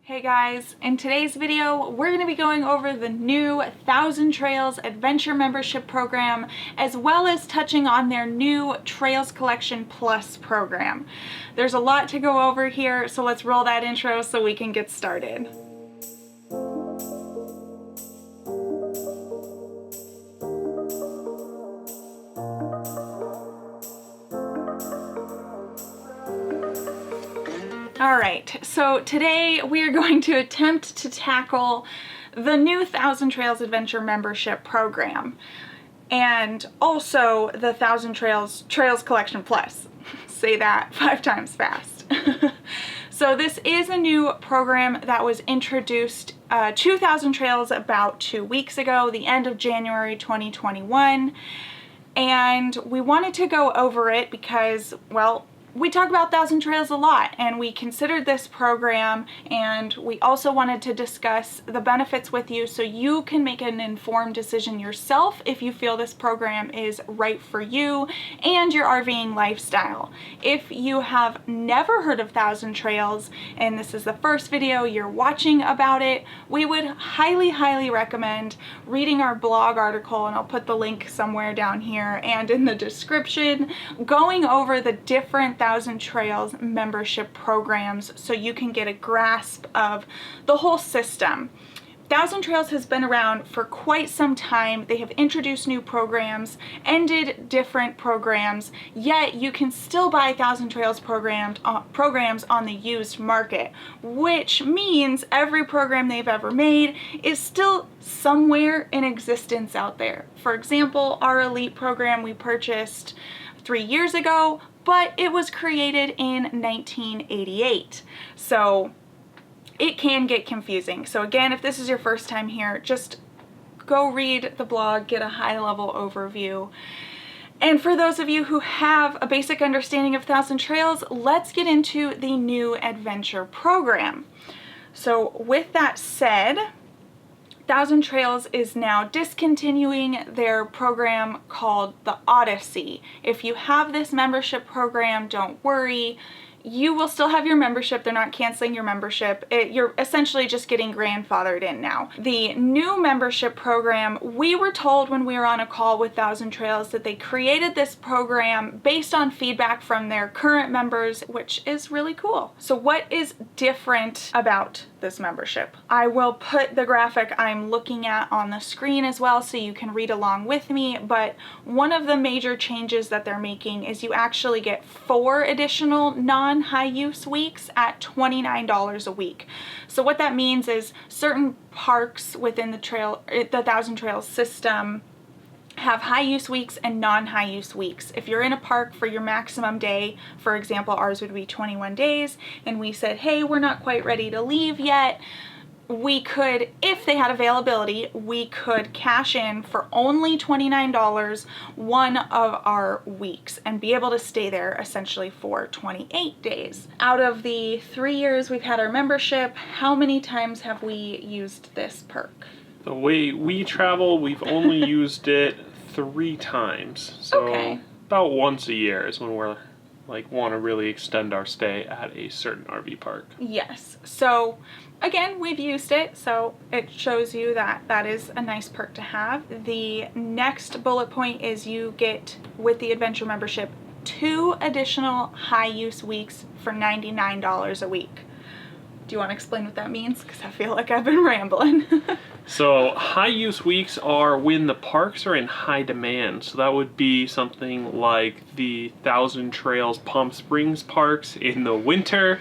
Hey guys, in today's video, we're going to be going over the new 1,000 Trails Adventure Membership Program, as well as touching on their new Trails Collection Plus program. There's a lot to go over here, so let's roll that intro so we can get started. Alright, so today we are going to attempt to tackle the new 1,000 Trails Adventure Membership Program and also the 1,000 Trails Collection Plus. Say that 5 times fast. So this is a new program that was introduced to 1,000 Trails about 2 weeks ago, the end of January 2021, and we wanted to go over it because, well, we talk about 1,000 Trails a lot, and we considered this program, and we also wanted to discuss the benefits with you so you can make an informed decision yourself if you feel this program is right for you and your RVing lifestyle. If you have never heard of 1,000 Trails and this is the first video you're watching about it, we would highly recommend reading our blog article, and I'll put the link somewhere down here and in the description, going over the different 1,000 Trails membership programs so you can get a grasp of the whole system. 1,000 Trails has been around for quite some time. They have introduced new programs, ended different programs, yet you can still buy 1,000 Trails programs on the used market, which means every program they've ever made is still somewhere in existence out there. For example, our Elite program we purchased 3 years ago, but it was created in 1988. So it can get confusing. So again, if this is your first time here, just go read the blog, get a high-level overview. And for those of you who have a basic understanding of 1,000 Trails, let's get into the new adventure program. So with that said, 1,000 Trails is now discontinuing their program called the Odyssey. If you have this membership program, don't worry. You will still have your membership. They're not canceling your membership. You're essentially just getting grandfathered in now. The new membership program, we were told when we were on a call with 1,000 Trails that they created this program based on feedback from their current members, which is really cool. So what is different about this membership? I will put the graphic I'm looking at on the screen as well so you can read along with me, but one of the major changes that they're making is you actually get 4 additional non-high use weeks at $29 a week. So what that means is certain parks within the 1,000 Trails system have high use weeks and non-high use weeks. If you're in a park for your maximum day, for example, ours would be 21 days, and we said, hey, we're not quite ready to leave yet, we could, if they had availability, we could cash in for only $29 one of our weeks and be able to stay there essentially for 28 days. Out of the 3 years we've had our membership, how many times have we used this perk? The way we travel, we've only used it 3 times. So okay. About once a year is when we're want to really extend our stay at a certain RV park. Yes. So again, we've used it, so it shows you that that is a nice perk to have. The next bullet point is you get, with the adventure membership, 2 additional high use weeks for $99 a week. Do you want to explain what that means? Because I feel like I've been rambling. So high use weeks are when the parks are in high demand. So that would be something like the 1,000 Trails Palm Springs parks in the winter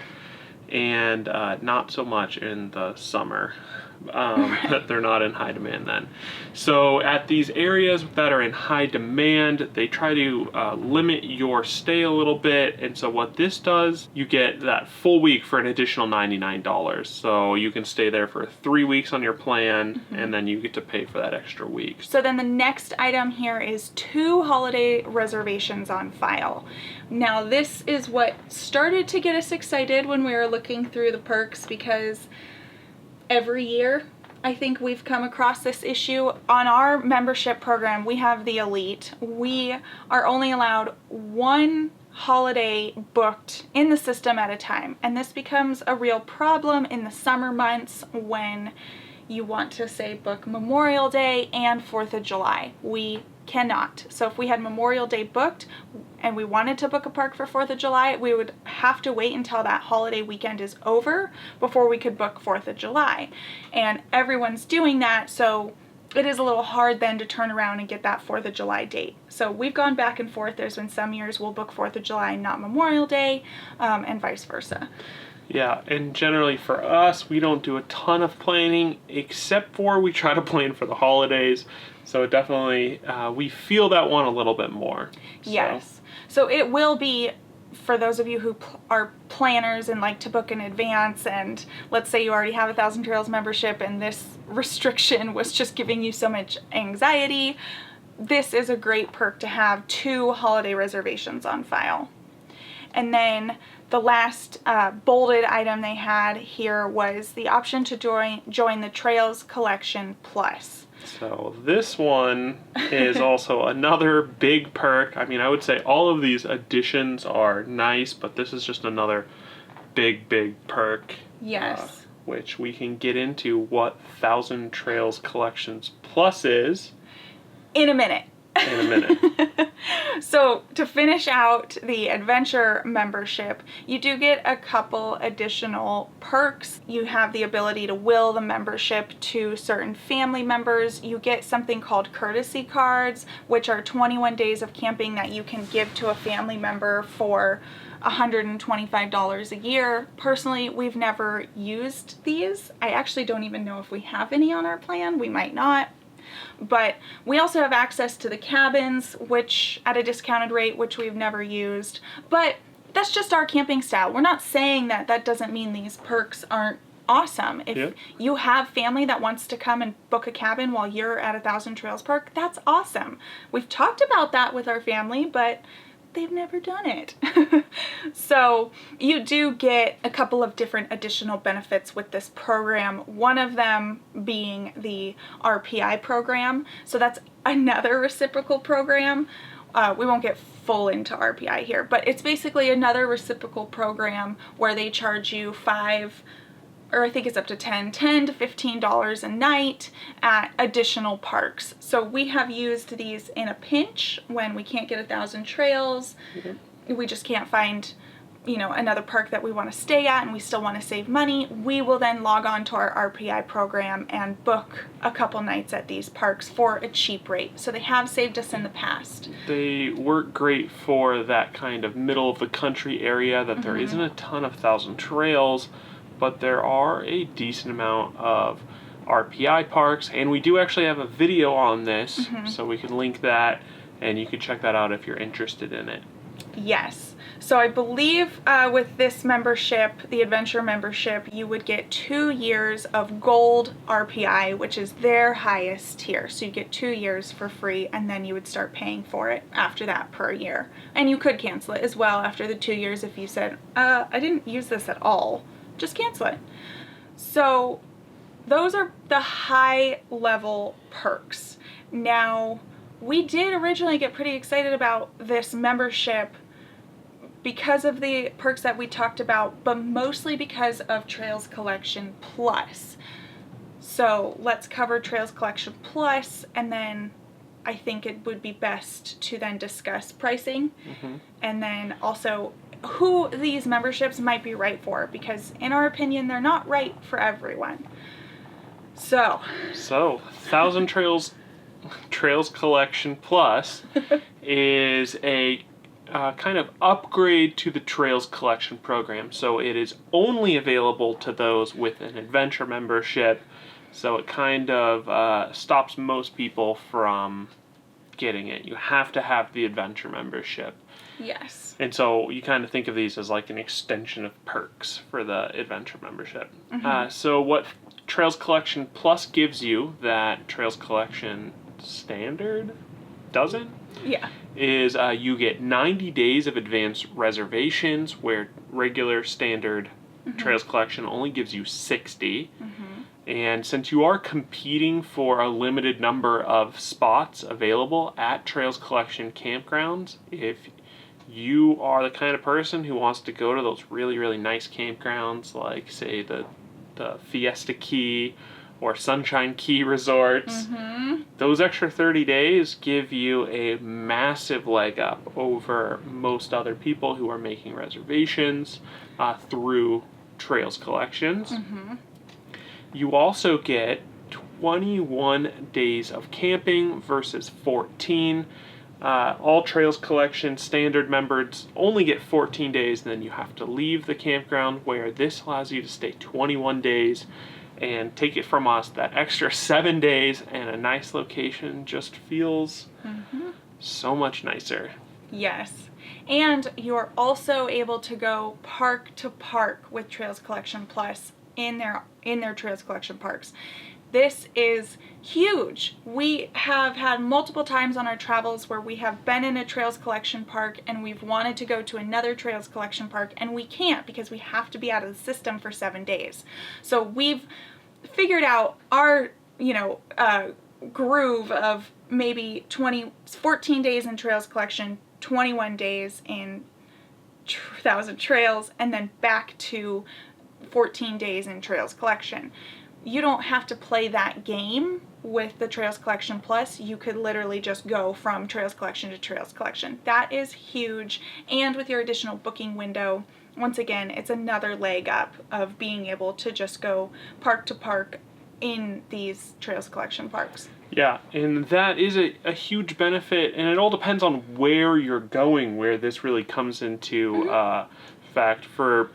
and not so much in the summer. They're not in high demand then. So at these areas that are in high demand, they try to limit your stay a little bit, and so what this does, you get that full week for an additional $99. So you can stay there for 3 weeks on your plan, and then you get to pay for that extra week. So then the next item here is 2 holiday reservations on file. Now this is what started to get us excited when we were looking through the perks, because every year I think we've come across this issue. On our membership program, we have the Elite. We are only allowed 1 holiday booked in the system at a time. And this becomes a real problem in the summer months when you want to, say, book Memorial Day and 4th of July. We cannot. So if we had Memorial Day booked and we wanted to book a park for 4th of July, we would have to wait until that holiday weekend is over before we could book 4th of July. And everyone's doing that, so it is a little hard then to turn around and get that 4th of July date. So we've gone back and forth. There's been some years we'll book 4th of July, not Memorial Day, and vice versa. Yeah, and generally for us, we don't do a ton of planning, except for we try to plan for the holidays. So definitely, we feel that one a little bit more. Yes. So it will be, for those of you who are planners and like to book in advance, and let's say you already have a Thousand Trails membership and this restriction was just giving you so much anxiety, this is a great perk to have 2 holiday reservations on file. And then the last bolded item they had here was the option to join the Trails Collection Plus. So this one is also another big perk. I mean, I would say all of these additions are nice, but this is just another big perk. Yes. Which we can get into what Thousand Trails Collections Plus is. In a minute. So to finish out the adventure membership, you do get a couple additional perks. You have the ability to will the membership to certain family members. You get something called courtesy cards, which are 21 days of camping that you can give to a family member for $125 a year. Personally, we've never used these. I actually don't even know if we have any on our plan. We might not. But we also have access to the cabins, which at a discounted rate, which we've never used. But that's just our camping style. We're not saying that that doesn't mean these perks aren't awesome. If you have family that wants to come and book a cabin while you're at a Thousand Trails park, that's awesome. We've talked about that with our family, but they've never done it. So you do get a couple of different additional benefits with this program. One of them being the RPI program. So that's another reciprocal program. We won't get full into RPI here, but it's basically another reciprocal program where they charge you I think it's up to $10 to $15 a night at additional parks. So we have used these in a pinch when we can't get a Thousand Trails. We just can't find, another park that we want to stay at and we still want to save money. We will then log on to our RPI program and book a couple nights at these parks for a cheap rate. So they have saved us in the past. They work great for that kind of middle of the country area that there isn't a ton of Thousand Trails, but there are a decent amount of RPI parks, and we do actually have a video on this, so we can link that, and you can check that out if you're interested in it. Yes. So I believe with this membership, the adventure membership, you would get 2 years of gold RPI, which is their highest tier. So you get 2 years for free, and then you would start paying for it after that per year. And you could cancel it as well after the 2 years if you said, I didn't use this at all. Just cancel it. So those are the high level perks. Now, we did originally get pretty excited about this membership because of the perks that we talked about, but mostly because of Trails Collection Plus. So let's cover Trails Collection Plus, and then I think it would be best to then discuss pricing, and then also who these memberships might be right for, because in our opinion they're not right for everyone. So Thousand Trails Collection Plus is a kind of upgrade to the Trails Collection program. So it is only available to those with an adventure membership, so it kind of stops most people from getting it. You have to have the adventure membership. Yes. And so you kind of think of these as like an extension of perks for the adventure membership. So what Trails Collection Plus gives you that Trails Collection Standard doesn't, is you get 90 days of advanced reservations, where regular standard Trails Collection only gives you 60. And since you are competing for a limited number of spots available at Trails Collection campgrounds, if you are the kind of person who wants to go to those really, really nice campgrounds, like, say, the Fiesta Key or Sunshine Key resorts, those extra 30 days give you a massive leg up over most other people who are making reservations through Trails Collections. You also get 21 days of camping versus 14. All Trails Collection standard members only get 14 days, and then you have to leave the campground, where this allows you to stay 21 days. And take it from us, that extra 7 days and a nice location just feels so much nicer. Yes. And you're also able to go park to park with Trails Collection Plus in their Trails Collection parks. This is huge. We have had multiple times on our travels where we have been in a Trails Collection park and we've wanted to go to another Trails Collection park, and we can't because we have to be out of the system for 7 days. So we've figured out our, groove of maybe 14 days in Trails Collection, 21 days in 1,000 Trails, and then back to 14 days in Trails Collection. You don't have to play that game with the Trails Collection Plus. You could literally just go from Trails Collection to Trails Collection. That is huge. And with your additional booking window, once again, it's another leg up of being able to just go park to park in these Trails Collection parks. Yeah, and that is a huge benefit, and it all depends on where you're going, where this really comes into fact. For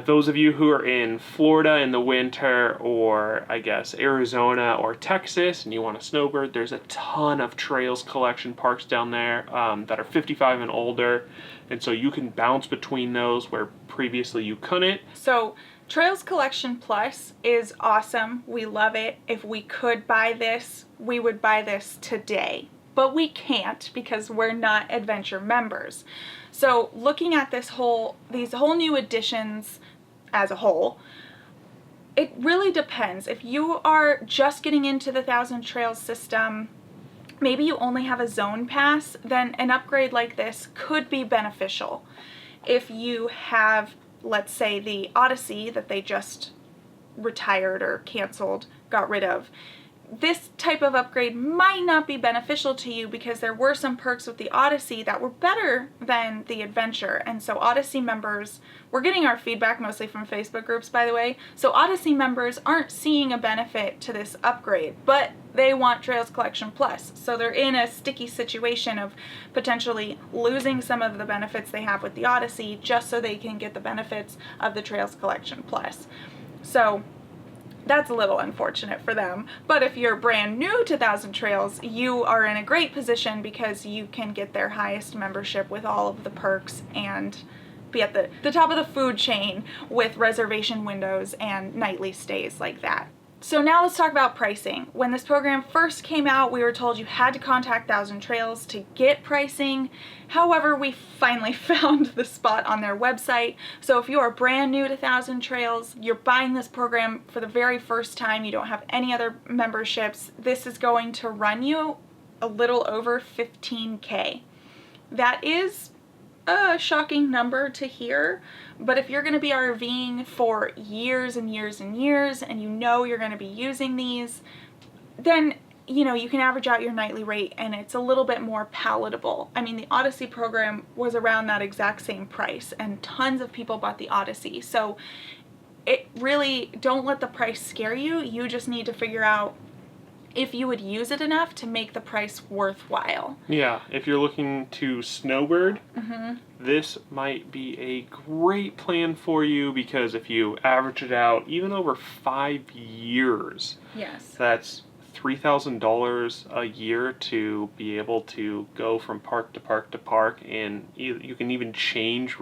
those of you who are in Florida in the winter, or I guess Arizona or Texas, and you want to snowbird, there's a ton of Trails Collection parks down there that are 55 and older, and so you can bounce between those where previously you couldn't. So Trails Collection Plus is awesome. We love it. If we could buy this, we would buy this today. But we can't because we're not adventure members. So looking at these whole new additions as a whole, it really depends. If you are just getting into the 1,000 Trails system, maybe you only have a zone pass, then an upgrade like this could be beneficial. If you have, let's say, the Odyssey that they just retired or canceled, got rid of, this type of upgrade might not be beneficial to you because there were some perks with the Odyssey that were better than the Adventure. And so Odyssey members, we're getting our feedback mostly from Facebook groups, by the way, so Odyssey members aren't seeing a benefit to this upgrade, but they want Trails Collection Plus. So they're in a sticky situation of potentially losing some of the benefits they have with the Odyssey just so they can get the benefits of the Trails Collection Plus. So that's a little unfortunate for them. But if you're brand new to 1,000 Trails, you are in a great position because you can get their highest membership with all of the perks and be at the top of the food chain with reservation windows and nightly stays like that. So now let's talk about pricing. When this program first came out, we were told you had to contact 1,000 Trails to get pricing. However, we finally found the spot on their website. So if you are brand new to 1,000 Trails, you're buying this program for the very first time, you don't have any other memberships, this is going to run you a little over $15,000. That is a shocking number to hear, but if you're going to be RVing for years and years and years and you know you're going to be using these, then you can average out your nightly rate and it's a little bit more palatable. I mean, the Odyssey program was around that exact same price and tons of people bought the Odyssey. So it really, don't let the price scare you. You just need to figure out if you would use it enough to make the price worthwhile. Yeah, if you're looking to snowbird, this might be a great plan for you because if you average it out even over 5 years, yes, that's $3,000 a year to be able to go from park to park to park, and you can even change.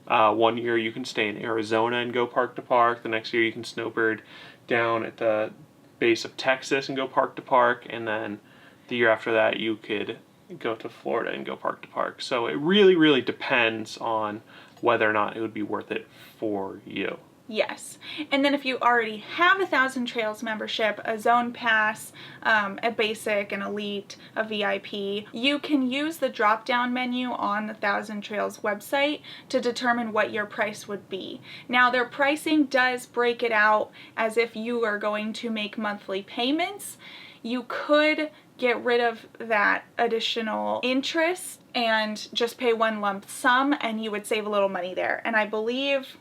1 year you can stay in Arizona and go park to park. The next year you can snowbird down at the base of Texas and go park to park, and then the year after that you could go to Florida and go park to park. So it really, really depends on whether or not it would be worth it for you. Yes. And then if you already have a 1,000 Trails membership, a zone pass, a basic, an elite, a VIP, you can use the drop-down menu on the 1,000 Trails website to determine what your price would be. Now, their pricing does break it out as if you are going to make monthly payments. You could get rid of that additional interest and just pay one lump sum, and you would save a little money there. And I believe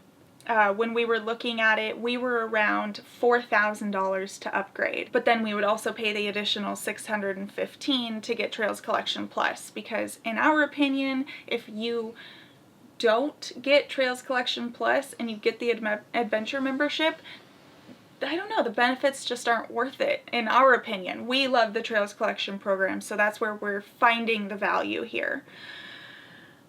when we were looking at it, we were around $4,000 to upgrade. But then we would also pay the additional $615 to get Trails Collection Plus, because in our opinion, if you don't get Trails Collection Plus and you get the adventure membership, I don't know, the benefits just aren't worth it, in our opinion. We love the Trails Collection program, so that's where we're finding the value here.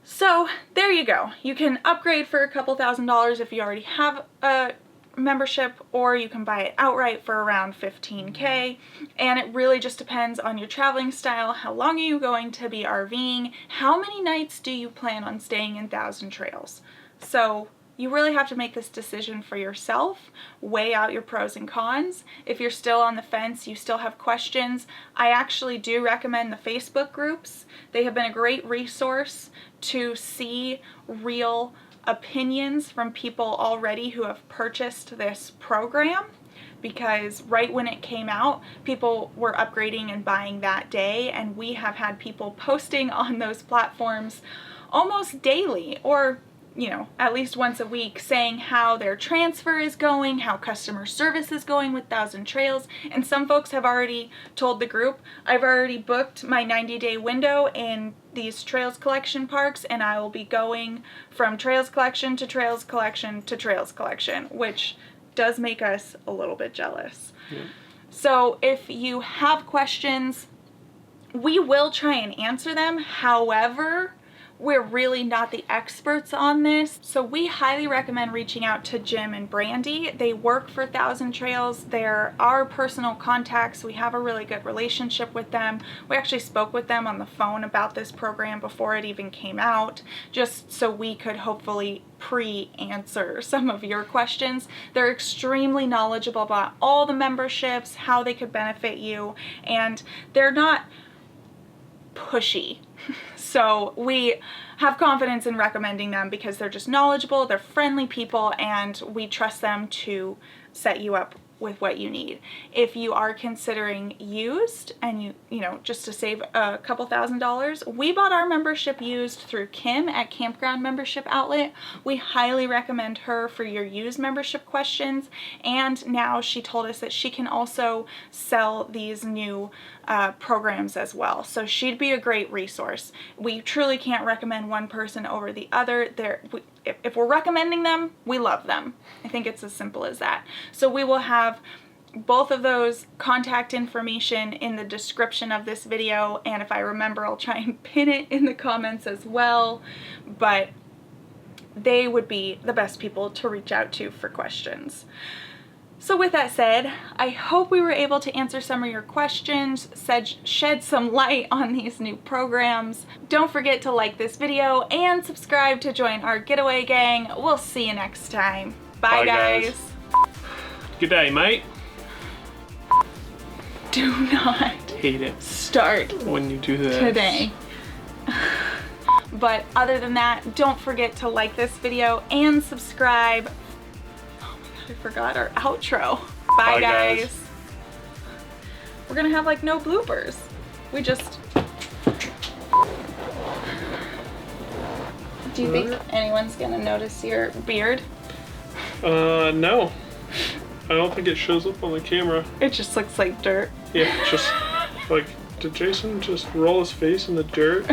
So there you go. You can upgrade for a couple $1,000s if you already have a membership, or you can buy it outright for around $15K. And it really just depends on your traveling style. How long are you going to be RVing? How many nights do you plan on staying in 1,000 Trails? So you really have to make this decision for yourself, weigh out your pros and cons. If you're still on the fence, you still have questions, I actually do recommend the Facebook groups. They have been a great resource to see real opinions from people already who have purchased this program, because right when it came out, people were upgrading and buying that day, and we have had people posting on those platforms almost daily, or at least once a week, saying how their transfer is going, how customer service is going with 1,000 Trails. And some folks have already told the group, I've already booked my 90-day window in these Trails Collection parks, and I will be going from Trails Collection to Trails Collection to Trails Collection, which does make us a little bit jealous. Yeah. So if you have questions, we will try and answer them. However, we're really not the experts on this, so we highly recommend reaching out to Jim and Brandy. They work for 1,000 Trails. They're our personal contacts. We have a really good relationship with them. We actually spoke with them on the phone about this program before it even came out, just so we could hopefully pre-answer some of your questions. They're extremely knowledgeable about all the memberships, how they could benefit you, and they're not pushy. So we have confidence in recommending them because they're just knowledgeable, they're friendly people, and we trust them to set you up with what you need. If you are considering used and you know, just to save a couple $1,000s, we bought our membership used through Kim at Campground Membership Outlet. We highly recommend her for your used membership questions, and now she told us that she can also sell these new programs as well. So she'd be a great resource. We truly can't recommend one person over the other. If we're recommending them, we love them. I think it's as simple as that. So we will have both of those contact information in the description of this video, and if I remember, I'll try and pin it in the comments as well. But they would be the best people to reach out to for questions. So with that said, I hope we were able to answer some of your questions, shed some light on these new programs. Don't forget to like this video and subscribe to join our getaway gang. We'll see you next time. Bye guys. Good day, mate. Do not hate it. Start when you do this today. But other than that, don't forget to like this video and subscribe. I forgot our outro. Bye guys. We're gonna have like no bloopers. We just... Do you think anyone's gonna notice your beard? No. I don't think it shows up on the camera. It just looks like dirt. Yeah, just like, did Jason just roll his face in the dirt?